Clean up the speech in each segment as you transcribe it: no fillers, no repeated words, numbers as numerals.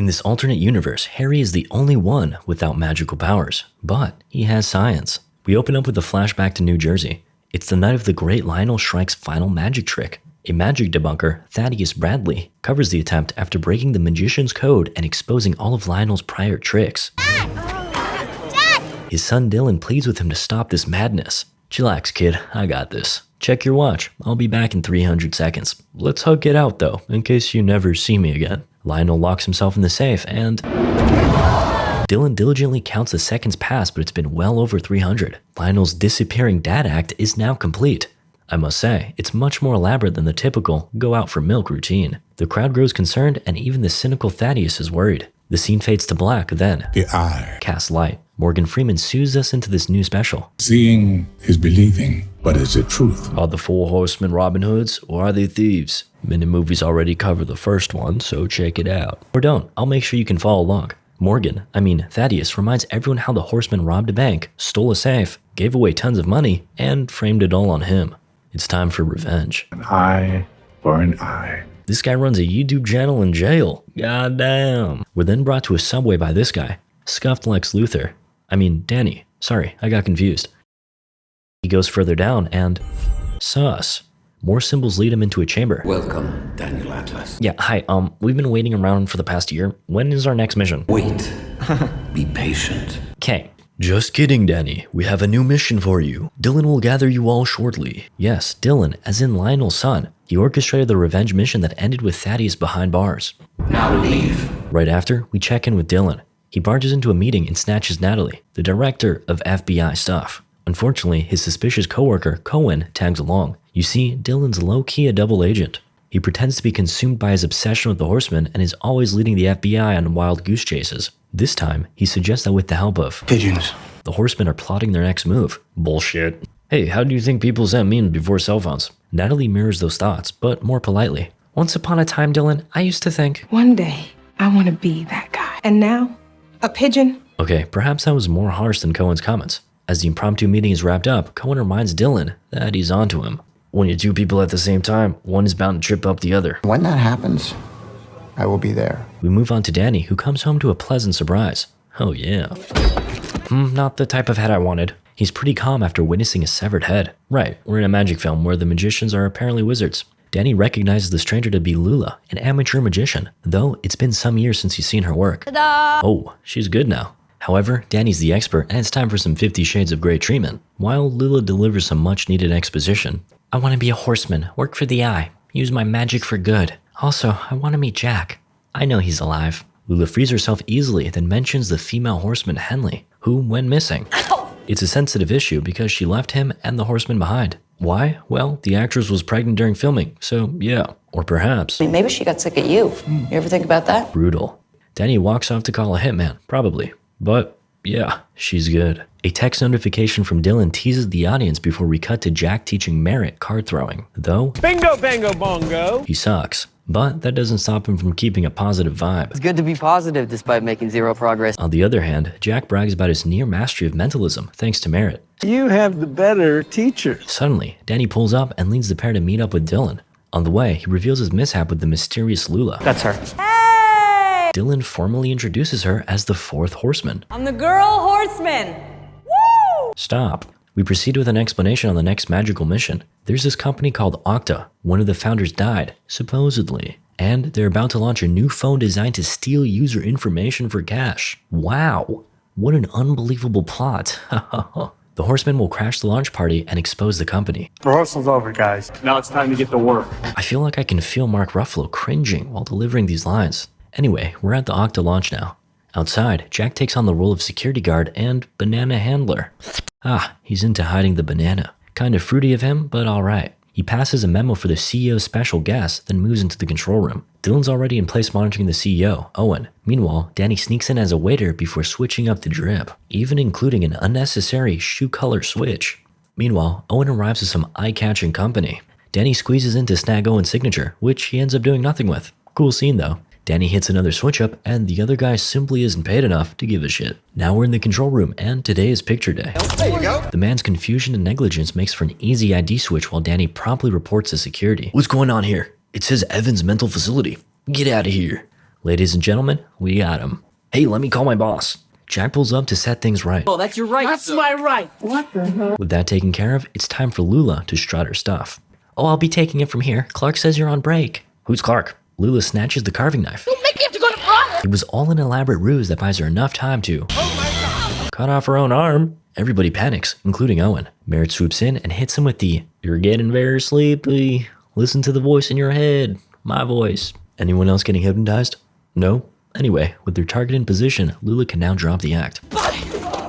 In this alternate universe, Harry is the only one without magical powers, but he has science. We open up with a flashback to New Jersey. It's the night of the great Lionel Shrike's final magic trick. A magic debunker, Thaddeus Bradley, covers the attempt after breaking the magician's code and exposing all of Lionel's prior tricks. Dad! His son Dylan pleads with him to stop this madness. Chillax, kid, I got this. Check your watch, I'll be back in 300 seconds. Let's hug it out though, in case you never see me again. Lionel locks himself in the safe and Dylan diligently counts the seconds pass, but it's been well over 300. Lionel's disappearing dad act is now complete. I must say, it's much more elaborate than the typical go out for milk routine. The crowd grows concerned and even the cynical Thaddeus is worried. The scene fades to black, then The eye. cast light. Morgan Freeman soothes us into this new special. Seeing is believing, but is it truth? Are the four horsemen Robin Hoods or are they thieves? Many movies already cover the first one, so check it out. Or don't, I'll make sure you can follow along. Thaddeus reminds everyone how the horsemen robbed a bank, stole a safe, gave away tons of money, and framed it all on him. It's time for revenge. An eye for an eye. This guy runs a YouTube channel in jail. Goddamn. We're then brought to a subway by this guy, scuffed Lex Luthor. Danny. Sorry, I got confused. He goes further down and sus. More symbols lead him into a chamber. Welcome, Daniel Atlas. Yeah, hi, we've been waiting around for the past year. When is our next mission? Wait. Be patient. Okay. Just kidding, Danny. We have a new mission for you. Dylan will gather you all shortly. Yes, Dylan, as in Lionel's son. He orchestrated the revenge mission that ended with Thaddeus behind bars. Now leave. Right after, we check in with Dylan. He barges into a meeting and snatches Natalie, the director of FBI stuff. Unfortunately, his suspicious coworker, Cohen, tags along. You see, Dylan's low-key a double agent. He pretends to be consumed by his obsession with the horsemen and is always leading the FBI on wild goose chases. This time, he suggests that with the help of pigeons, the horsemen are plotting their next move. Bullshit. Hey, how do you think people sent memes before cell phones? Natalie mirrors those thoughts, but more politely. Once upon a time, Dylan, I used to think, one day, I want to be that guy. And now, a pigeon? Okay, perhaps that was more harsh than Cohen's comments. As the impromptu meeting is wrapped up, Cohen reminds Dylan that he's onto him. When you're two people at the same time, one is bound to trip up the other. when that happens, I will be there. We move on to Danny, who comes home to a pleasant surprise. Oh yeah. Not the type of head I wanted. He's pretty calm after witnessing a severed head. Right, we're in a magic film where the magicians are apparently wizards. Danny recognizes the stranger to be Lula, an amateur magician, though it's been some years since he's seen her work. Ta-da! Oh, she's good now. However, Danny's the expert and it's time for some 50 Shades of Grey treatment, while Lula delivers some much needed exposition. I want to be a horseman, work for the eye, use my magic for good. Also, I want to meet Jack. I know he's alive. Lula frees herself easily, then mentions the female horseman Henley, who went missing. It's a sensitive issue because she left him and the horseman behind. Why? Well, the actress was pregnant during filming, so yeah. Or perhaps Maybe she got sick of you. You ever think about that? brutal. Danny walks off to call a hitman, probably. But yeah, she's good. A text notification from Dylan teases the audience before we cut to Jack teaching Merritt card throwing. Though, Bingo, bango, bongo. he sucks. But that doesn't stop him from keeping a positive vibe. It's good to be positive despite making zero progress. On the other hand, Jack brags about his near mastery of mentalism thanks to Merritt. You have the better teachers. Suddenly, Danny pulls up and leads the pair to meet up with Dylan. On the way, he reveals his mishap with the mysterious Lula. That's her. Hey! Dylan formally introduces her as the fourth horseman. I'm the girl horseman. Woo! Stop. We proceed with an explanation on the next magical mission. There's this company called Okta. One of the founders died, supposedly. And they're about to launch a new phone designed to steal user information for cash. Wow. What an unbelievable plot. The horsemen will crash the launch party and expose the company. Rehearsal's over, guys. Now it's time to get to work. I feel like I can feel Mark Ruffalo cringing while delivering these lines. Anyway, we're at the Okta launch now. Outside, Jack takes on the role of security guard and banana handler. He's into hiding the banana. Kind of fruity of him, but alright. He passes a memo for the CEO's special guest, then moves into the control room. Dylan's already in place monitoring the CEO, Owen. Meanwhile, Danny sneaks in as a waiter before switching up the drip, even including an unnecessary shoe color switch. Meanwhile, Owen arrives at some eye-catching company. Danny squeezes in to snag Owen's signature, which he ends up doing nothing with. Cool scene though. Danny hits another switch up, and the other guy simply isn't paid enough to give a shit. Now we're in the control room, and today is picture day. There you go. The man's confusion and negligence makes for an easy ID switch while Danny promptly reports to security. What's going on here? It says Evan's mental facility. Get out of here. Ladies and gentlemen, we got him. Hey, let me call my boss. Jack pulls up to set things right. Oh, that's your right. That's my right. With that taken care of, it's time for Lula to strut her stuff. Oh, I'll be taking it from here. Clark says you're on break. Who's Clark? Lula snatches the carving knife. Don't make me have to go to prom. It was all an elaborate ruse that buys her enough time to cut off her own arm. Everybody panics, including Owen. Merritt swoops in and hits him with the, "You're getting very sleepy. Listen to the voice in your head. My voice." Anyone else getting hypnotized? No? Anyway, with their target in position, Lula can now drop the act.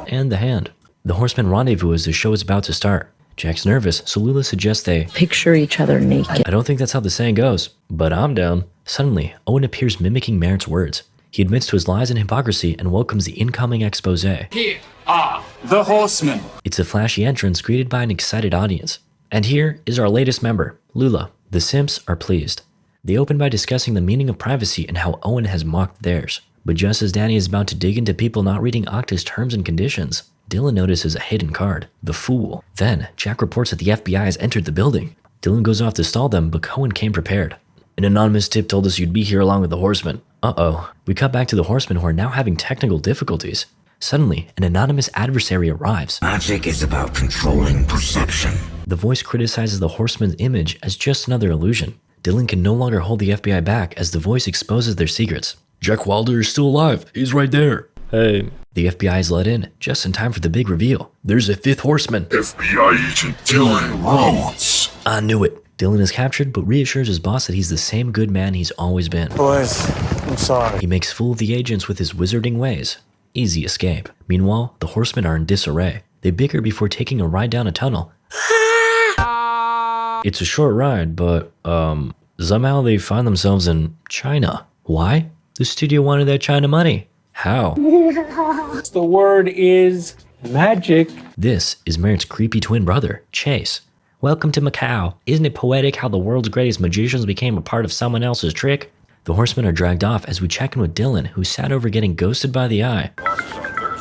And the hand. The horsemen rendezvous as the show is about to start. Jack's nervous, so Lula suggests they Picture each other naked. I don't think that's how the saying goes, but I'm down. Suddenly, Owen appears mimicking Merritt's words. He admits to his lies and hypocrisy and welcomes the incoming expose. Here are the horsemen. It's a flashy entrance greeted by an excited audience. And here is our latest member, Lula. The simps are pleased. They open by discussing the meaning of privacy and how Owen has mocked theirs. But just as Danny is about to dig into people not reading Octa's terms and conditions, Dylan notices a hidden card, the Fool. Then, Jack reports that the FBI has entered the building. Dylan goes off to stall them, but Cohen came prepared. An anonymous tip told us you'd be here along with the horsemen. Uh-oh. We cut back to the horsemen who are now having technical difficulties. Suddenly, an anonymous adversary arrives. Magic is about controlling perception. The voice criticizes the horseman's image as just another illusion. Dylan can no longer hold the FBI back as the voice exposes their secrets. Jack Wilder is still alive. He's right there. Hey. The FBI is let in, just in time for the big reveal. There's a fifth horseman. FBI agent Dylan Rhodes. I knew it. Dylan is captured, but reassures his boss that he's the same good man he's always been. Boys, I'm sorry. He makes fool of the agents with his wizarding ways. Easy escape. Meanwhile, the horsemen are in disarray. They bicker before taking a ride down a tunnel. It's a short ride, but, somehow they find themselves in China. Why? The studio wanted that China money. How? The word is magic. This is Merritt's creepy twin brother, Chase. Welcome to Macau. Isn't it poetic how the world's greatest magicians became a part of someone else's trick? The horsemen are dragged off as we check in with Dylan, who sat over getting ghosted by the eye.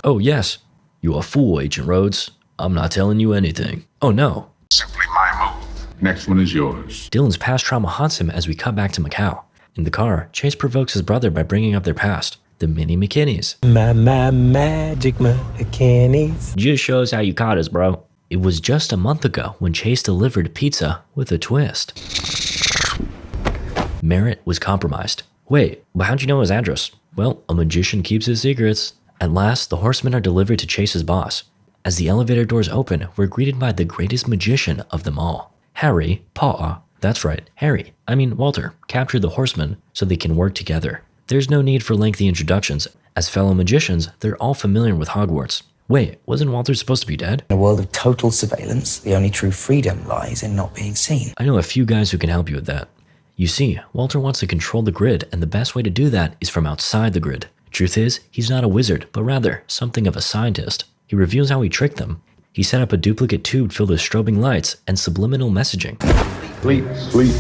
Oh yes. You a fool, Agent Rhodes. I'm not telling you anything. Oh no. Simply my move. Next one is yours. Dylan's past trauma haunts him as we cut back to Macau. In the car, Chase provokes his brother by bringing up their past. The mini McKinneys. My magic McKinneys. Just shows how you caught us, bro. It was just a month ago when Chase delivered pizza with a twist. Merritt was compromised. Wait, but how'd you know his address? Well, a magician keeps his secrets. At last, the horsemen are delivered to Chase's boss. As the elevator doors open, we're greeted by the greatest magician of them all. Harry, that's right, Harry, Walter, captured the horsemen so they can work together. There's no need for lengthy introductions. As fellow magicians, they're all familiar with Hogwarts. Wait, wasn't Walter supposed to be dead? In a world of total surveillance, the only true freedom lies in not being seen. I know a few guys who can help you with that. You see, Walter wants to control the grid, and the best way to do that is from outside the grid. Truth is, he's not a wizard, but rather something of a scientist. He reveals how he tricked them. He set up a duplicate tube filled with strobing lights and subliminal messaging. Sleep.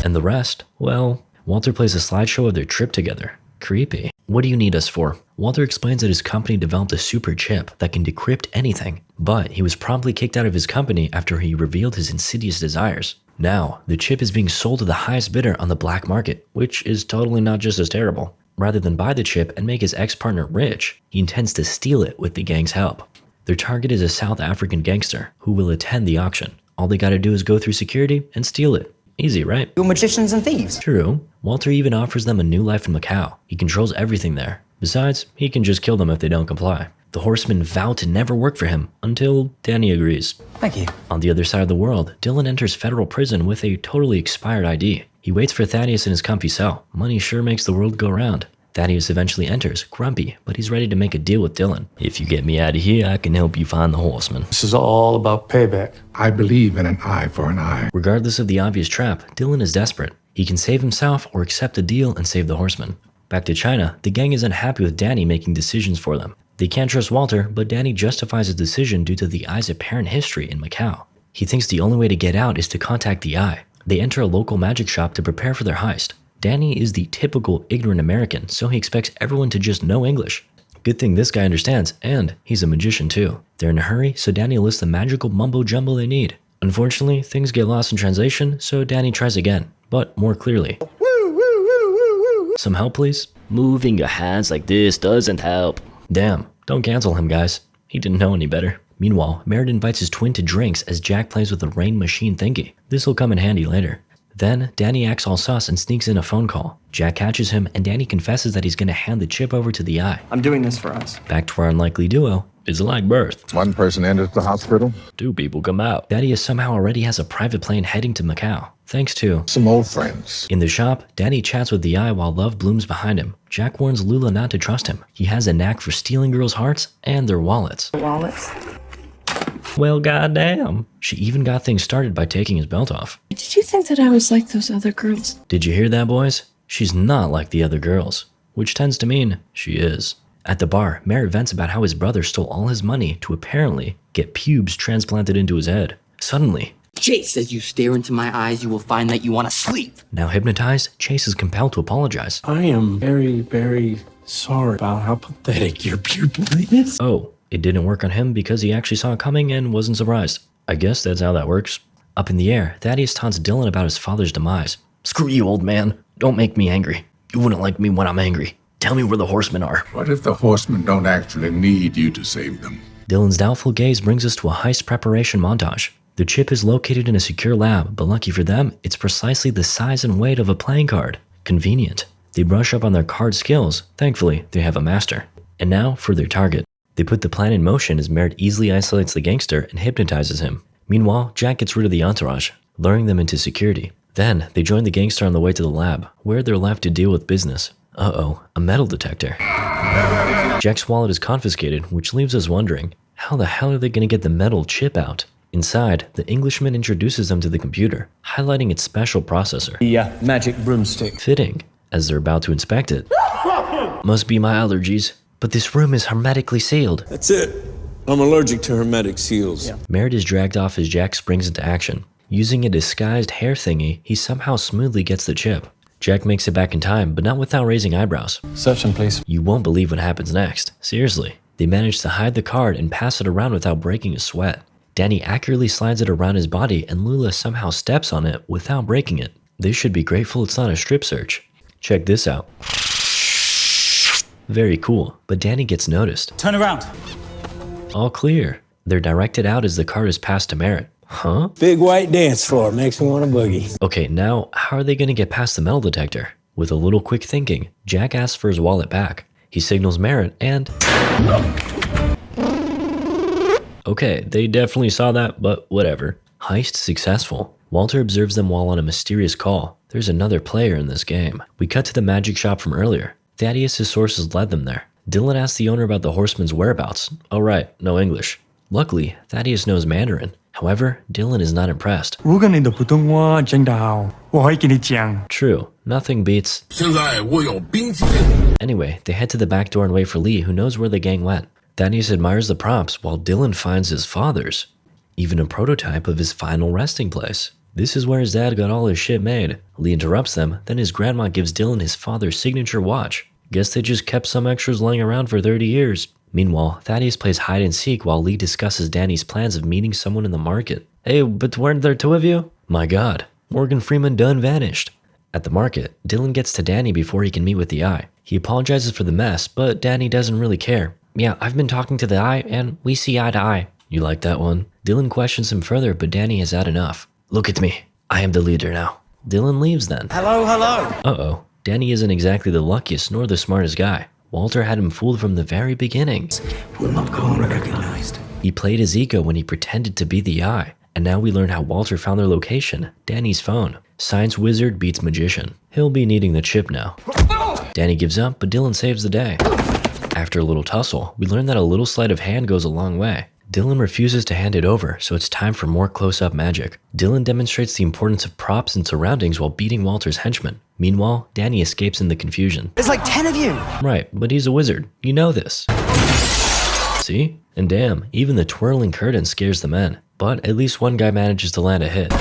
And the rest, well, Walter plays a slideshow of their trip together. Creepy. What do you need us for? Walter explains that his company developed a super chip that can decrypt anything, but he was promptly kicked out of his company after he revealed his insidious desires. Now, the chip is being sold to the highest bidder on the black market, which is totally not just as terrible. Rather than buy the chip and make his ex-partner rich, he intends to steal it with the gang's help. Their target is a South African gangster who will attend the auction. All they gotta do is go through security and steal it. Easy, right? You're magicians and thieves. True. Walter even offers them a new life in Macau. He controls everything there. Besides, he can just kill them if they don't comply. The horsemen vow to never work for him until Danny agrees. Thank you. On the other side of the world, Dylan enters federal prison with a totally expired ID. He waits for Thaddeus in his comfy cell. Money sure makes the world go round. Thaddeus eventually enters, grumpy, but he's ready to make a deal with Dylan. If you get me out of here, I can help you find the horseman. This is all about payback. I believe in an eye for an eye. Regardless of the obvious trap, Dylan is desperate. He can save himself or accept a deal and save the horseman. Back to China, the gang is unhappy with Danny making decisions for them. They can't trust Walter, but Danny justifies his decision due to the Eye's apparent history in Macau. He thinks the only way to get out is to contact the Eye. They enter a local magic shop to prepare for their heist. Danny is the typical ignorant American, so he expects everyone to just know English. Good thing this guy understands, and he's a magician too. They're in a hurry, so Danny lists the magical mumbo jumbo they need. Unfortunately, things get lost in translation, so Danny tries again, but more clearly. Some help, please? Moving your hands like this doesn't help. Damn, don't cancel him, guys. He didn't know any better. Meanwhile, Merritt invites his twin to drinks as Jack plays with the rain machine thingy. This will come in handy later. Then, Danny acts all sus and sneaks in a phone call. Jack catches him, and Danny confesses that he's gonna hand the chip over to the eye. I'm doing this for us. Back to our unlikely duo. It's like birth. One person enters the hospital. 2 people come out. Thaddeus somehow already has a private plane heading to Macau, thanks to Some old friends. In the shop, Danny chats with the eye while love blooms behind him. Jack warns Lula not to trust him. He has a knack for stealing girls' hearts and their wallets. Wallets. Well, goddamn. She even got things started by taking his belt off. Did you think that I was like those other girls? Did you hear that, boys? She's not like the other girls, which tends to mean she is. At the bar, Merritt vents about how his brother stole all his money to apparently get pubes transplanted into his head. Suddenly, Chase, as you stare into my eyes, you will find that you want to sleep. now hypnotized, Chase is compelled to apologize. I am very, very sorry about how pathetic your pupil is. Oh, it didn't work on him because he actually saw it coming and wasn't surprised. I guess that's how that works. Up in the air, Thaddeus taunts Dylan about his father's demise. Screw you, old man. Don't make me angry. You wouldn't like me when I'm angry. Tell me where the horsemen are. What if the horsemen don't actually need you to save them? Dylan's doubtful gaze brings us to a heist preparation montage. The chip is located in a secure lab, but lucky for them, it's precisely the size and weight of a playing card. Convenient. They brush up on their card skills. Thankfully, they have a master. And now for their target. They put the plan in motion as Merritt easily isolates the gangster and hypnotizes him. Meanwhile, Jack gets rid of the entourage, luring them into security. Then, they join the gangster on the way to the lab, where they're left to deal with business. Uh-oh, a metal detector. Jack's wallet is confiscated, which leaves us wondering, how the hell are they going to get the metal chip out? Inside, the Englishman introduces them to the computer, highlighting its special processor. Yeah, magic broomstick. Fitting, as they're about to inspect it. Must be my allergies, but this room is hermetically sealed. That's it. I'm allergic to hermetic seals. Merritt is dragged off as Jack springs into action. Using a disguised hair thingy, he somehow smoothly gets the chip. Jack makes it back in time, but not without raising eyebrows. Search him, please. You won't believe what happens next. Seriously. They manage to hide the card and pass it around without breaking a sweat. Danny accurately slides it around his body and Lula somehow steps on it without breaking it. They should be grateful it's not a strip search. Check this out. Very cool, but Danny gets noticed. Turn around. All clear. They're directed out as the card is passed to Merritt. Huh? Big white dance floor makes me want to boogie. Okay, now how are they going to get past the metal detector? With a little quick thinking, Jack asks for his wallet back. He signals Merritt and... Okay, they definitely saw that, but whatever. Heist successful. Walter observes them while on a mysterious call. There's another player in this game. We cut to the magic shop from earlier. Thaddeus' sources led them there. Dylan asks the owner about the horseman's whereabouts. Oh right, no English. Luckily, Thaddeus knows Mandarin. However, Dylan is not impressed. True, nothing beats... Anyway, they head to the back door and wait for Lee, who knows where the gang went. Thaddeus admires the props while Dylan finds his father's. Even a prototype of his final resting place. This is where his dad got all his shit made. Lee interrupts them, then his grandma gives Dylan his father's signature watch. Guess they just kept some extras laying around for 30 years. Meanwhile, Thaddeus plays hide and seek while Lee discusses Danny's plans of meeting someone in the market. Hey, but weren't there 2 of you? My god, Morgan Freeman done vanished. At the market, Dylan gets to Danny before he can meet with the eye. He apologizes for the mess, but Danny doesn't really care. Yeah, I've been talking to the eye and we see eye to eye. You like that one? Dylan questions him further, but Danny has had enough. Look at me. I am the leader now. Dylan leaves then. Hello, hello. Uh-oh. Danny isn't exactly the luckiest nor the smartest guy. Walter had him fooled from the very beginning. Will not go unrecognized. He played his ego when he pretended to be the eye. And now we learn how Walter found their location, Danny's phone. Science wizard beats magician. He'll be needing the chip now. Danny gives up, but Dylan saves the day. After a little tussle, we learn that a little sleight of hand goes a long way. Dylan refuses to hand it over, so it's time for more close-up magic. Dylan demonstrates the importance of props and surroundings while beating Walter's henchmen. Meanwhile, Danny escapes in the confusion. There's like 10 of you. Right, but he's a wizard. You know this. See? And damn, even the twirling curtain scares the men. But at least one guy manages to land a hit.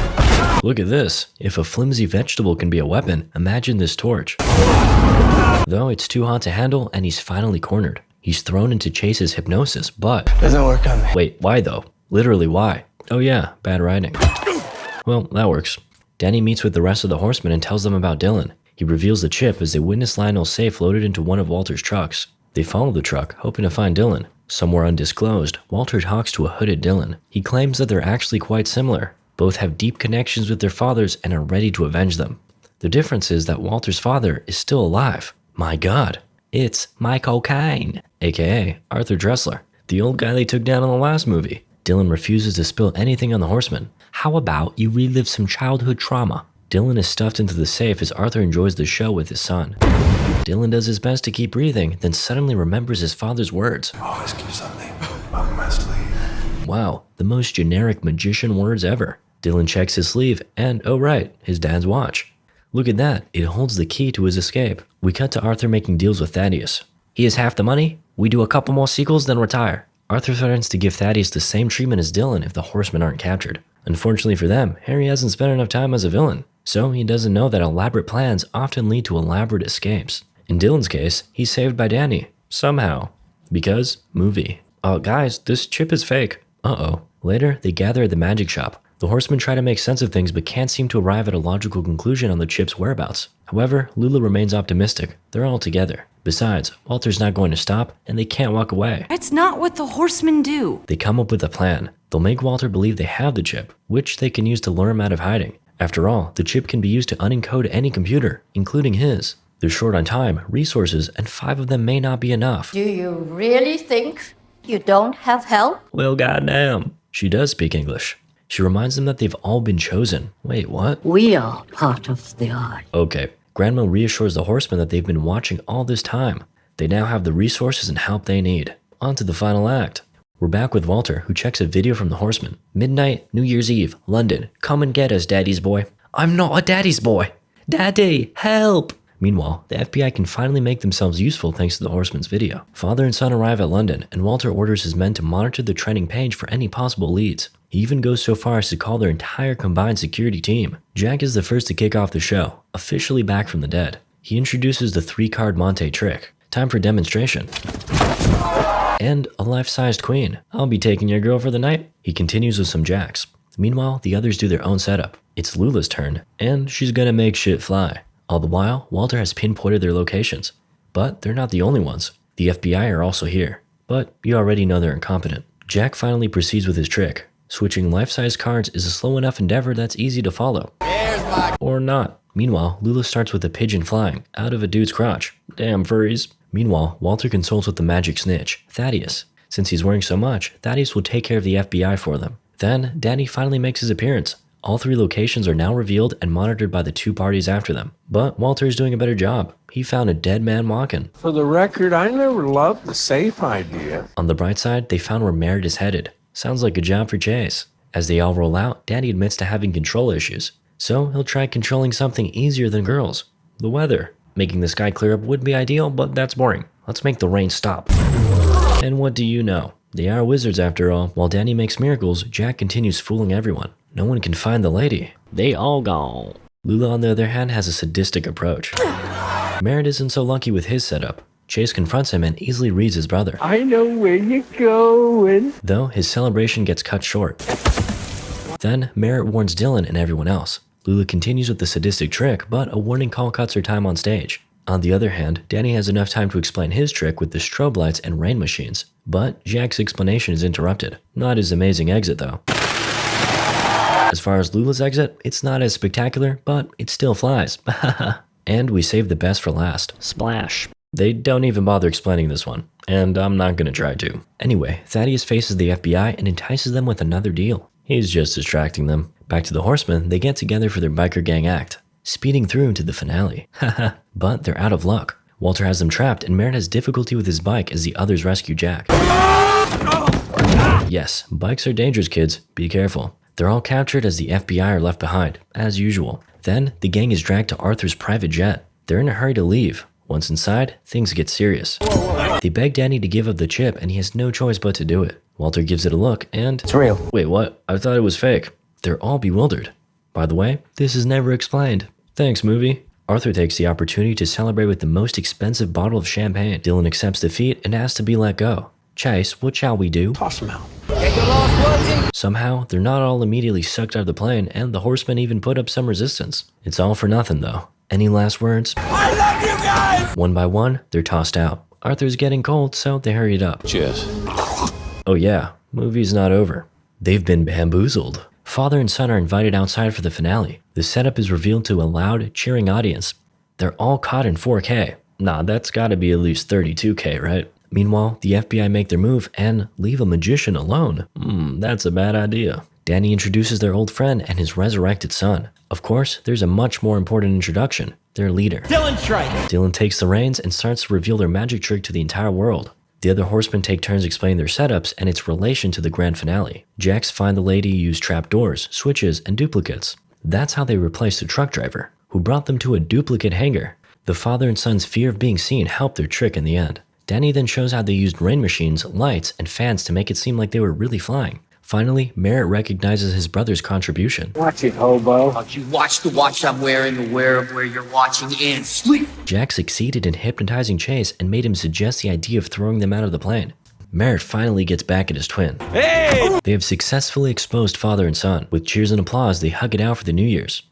Look at this. If a flimsy vegetable can be a weapon, imagine this torch. Though it's too hot to handle and he's finally cornered. He's thrown into Chase's hypnosis, but... Doesn't work on me. Wait, why though? Literally why? Oh yeah, bad writing. Well, that works. Danny meets with the rest of the horsemen and tells them about Dylan. He reveals the chip as they witness Lionel's safe loaded into one of Walter's trucks. They follow the truck, hoping to find Dylan. Somewhere undisclosed, Walter talks to a hooded Dylan. He claims that they're actually quite similar. Both have deep connections with their fathers and are ready to avenge them. The difference is that Walter's father is still alive. My God, it's Michael Caine, aka Arthur Dressler, the old guy they took down in the last movie. Dylan refuses to spill anything on the horseman. How about you relive some childhood trauma? Dylan is stuffed into the safe as Arthur enjoys the show with his son. Dylan does his best to keep breathing, then suddenly remembers his father's words. Always keep something up my sleeve. Wow, the most generic magician words ever. Dylan checks his sleeve, and oh right, his dad's watch. Look at that, it holds the key to his escape. We cut to Arthur making deals with Thaddeus. He has half the money, we do a couple more sequels, then retire. Arthur threatens to give Thaddeus the same treatment as Dylan if the horsemen aren't captured. Unfortunately for them, Harry hasn't spent enough time as a villain, so he doesn't know that elaborate plans often lead to elaborate escapes. In Dylan's case, he's saved by Danny. Somehow. Because movie. Oh guys, this chip is fake. Uh-oh. Later, they gather at the magic shop. The horsemen try to make sense of things but can't seem to arrive at a logical conclusion on the chip's whereabouts. However, Lula remains optimistic. They're all together. Besides, Walter's not going to stop, and they can't walk away. It's not what the horsemen do. They come up with a plan. They'll make Walter believe they have the chip, which they can use to lure him out of hiding. After all, the chip can be used to unencode any computer, including his. They're short on time, resources, and 5 of them may not be enough. Do you really think you don't have help? Well, goddamn. She does speak English. She reminds them that they've all been chosen. Wait, what? We are part of the art. Okay. Grandma reassures the horsemen that they've been watching all this time. They now have the resources and help they need. On to the final act. We're back with Walter, who checks a video from the horsemen. Midnight, New Year's Eve, London. Come and get us, daddy's boy. I'm not a daddy's boy. Daddy, help! Meanwhile, the FBI can finally make themselves useful thanks to the horseman's video. Father and son arrive at London, and Walter orders his men to monitor the trending page for any possible leads. He even goes so far as to call their entire combined security team. Jack is the first to kick off the show, officially back from the dead. He introduces the 3-card Monte trick. Time for demonstration. And a life-sized queen. I'll be taking your girl for the night. He continues with some jacks. Meanwhile, the others do their own setup. It's Lula's turn, and she's gonna make shit fly. All the while, Walter has pinpointed their locations. But they're not the only ones. The FBI are also here. But you already know they're incompetent. Jack finally proceeds with his trick. Switching life-size cards is a slow enough endeavor that's easy to follow. Or not. Meanwhile, Lula starts with a pigeon flying out of a dude's crotch. Damn furries. Meanwhile, Walter consults with the magic snitch, Thaddeus. Since he's wearing so much, Thaddeus will take care of the FBI for them. Then, Danny finally makes his appearance. All 3 locations are now revealed and monitored by the 2 parties after them. But Walter is doing a better job. He found a dead man walking. For the record, I never loved the safe idea. On the bright side, they found where Merritt is headed. Sounds like a job for Chase. As they all roll out, Danny admits to having control issues. So he'll try controlling something easier than girls. The weather. Making the sky clear up would be ideal, but that's boring. Let's make the rain stop. And what do you know? They are wizards after all. While Danny makes miracles, Jack continues fooling everyone. No one can find the lady. They all gone. Lula, on the other hand, has a sadistic approach. Merritt isn't so lucky with his setup. Chase confronts him and easily reads his brother. I know where you're going. Though his celebration gets cut short. Then Merritt warns Dylan and everyone else. Lula continues with the sadistic trick, but a warning call cuts her time on stage. On the other hand, Danny has enough time to explain his trick with the strobe lights and rain machines. But Jack's explanation is interrupted. Not his amazing exit though. As far as Lula's exit, it's not as spectacular, but it still flies. And we save the best for last. Splash. They don't even bother explaining this one, and I'm not gonna try to. Anyway, Thaddeus faces the FBI and entices them with another deal. He's just distracting them. Back to the horsemen, they get together for their biker gang act, speeding through to the finale. Haha, but they're out of luck. Walter has them trapped and Merritt has difficulty with his bike as the others rescue Jack. Yes, bikes are dangerous, kids. Be careful. They're all captured as the FBI are left behind, as usual. Then, the gang is dragged to Arthur's private jet. They're in a hurry to leave. Once inside, things get serious. They beg Danny to give up the chip and he has no choice but to do it. Walter gives it a look and... It's real. Wait, what? I thought it was fake. They're all bewildered. By the way, this is never explained. Thanks, movie. Arthur takes the opportunity to celebrate with the most expensive bottle of champagne. Dylan accepts defeat and asks to be let go. Chase, what shall we do? Toss them out. Somehow, they're not all immediately sucked out of the plane, and the horsemen even put up some resistance. It's all for nothing, though. Any last words? I love you guys! One by one, they're tossed out. Arthur's getting cold, so they hurry it up. Cheers. Oh yeah, movie's not over. They've been bamboozled. Father and son are invited outside for the finale. The setup is revealed to a loud, cheering audience. They're all caught in 4K. Nah, that's gotta be at least 32K, right? Meanwhile, the FBI make their move and leave a magician alone. That's a bad idea. Danny introduces their old friend and his resurrected son. Of course, there's a much more important introduction, their leader. Dylan takes the reins and starts to reveal their magic trick to the entire world. The other horsemen take turns explaining their setups and its relation to the grand finale. Jax find the lady used trapdoors, switches, and duplicates. That's how they replaced the truck driver, who brought them to a duplicate hangar. The father and son's fear of being seen helped their trick in the end. Danny then shows how they used rain machines, lights, and fans to make it seem like they were really flying. Finally, Merritt recognizes his brother's contribution. Watch it, hobo. You watch the watch I'm wearing, aware of where you're watching, and sleep. Jack succeeded in hypnotizing Chase and made him suggest the idea of throwing them out of the plane. Merritt finally gets back at his twin. Hey! They have successfully exposed father and son. With cheers and applause, they hug it out for the New Year's.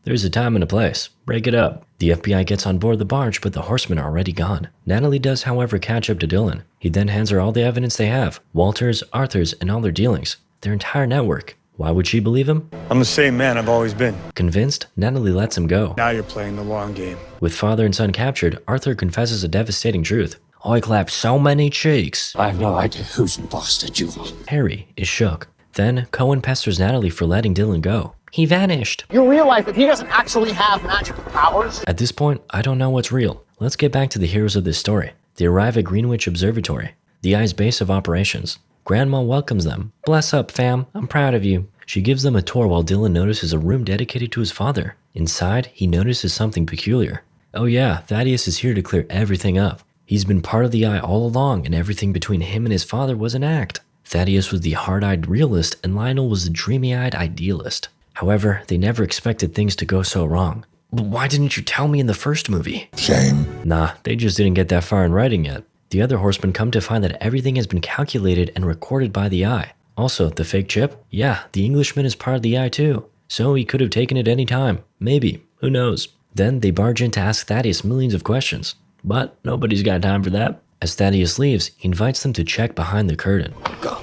There's a time and a place. Break it up. The FBI gets on board the barge, but the horsemen are already gone. Natalie does, however, catch up to Dylan. He then hands her all the evidence they have. Walter's, Arthur's, and all their dealings. Their entire network. Why would she believe him? I'm the same man I've always been. Convinced, Natalie lets him go. Now you're playing the long game. With father and son captured, Arthur confesses a devastating truth. I clapped so many cheeks. I have no idea who's busted you. Harry is shook. Then, Cohen pesters Natalie for letting Dylan go. He vanished. You realize that he doesn't actually have magical powers? At this point, I don't know what's real. Let's get back to the heroes of this story. They arrive at Greenwich Observatory, the Eye's base of operations. Grandma welcomes them. Bless up, fam. I'm proud of you. She gives them a tour while Dylan notices a room dedicated to his father. Inside, he notices something peculiar. Oh yeah, Thaddeus is here to clear everything up. He's been part of the Eye all along, and everything between him and his father was an act. Thaddeus was the hard-eyed realist, and Lionel was the dreamy-eyed idealist. However, they never expected things to go so wrong. But why didn't you tell me in the first movie? Shame. Nah, they just didn't get that far in writing yet. The other horsemen come to find that everything has been calculated and recorded by the Eye. Also, the fake chip? Yeah, the Englishman is part of the Eye too. So he could have taken it any time. Maybe. Who knows? Then they barge in to ask Thaddeus millions of questions. But nobody's got time for that. As Thaddeus leaves, he invites them to check behind the curtain. Go.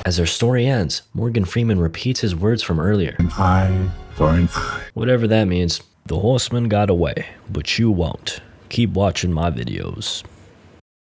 As their story ends, Morgan Freeman repeats his words from earlier. An eye for an eye. Whatever that means. The horseman got away, but you won't. Keep watching my videos.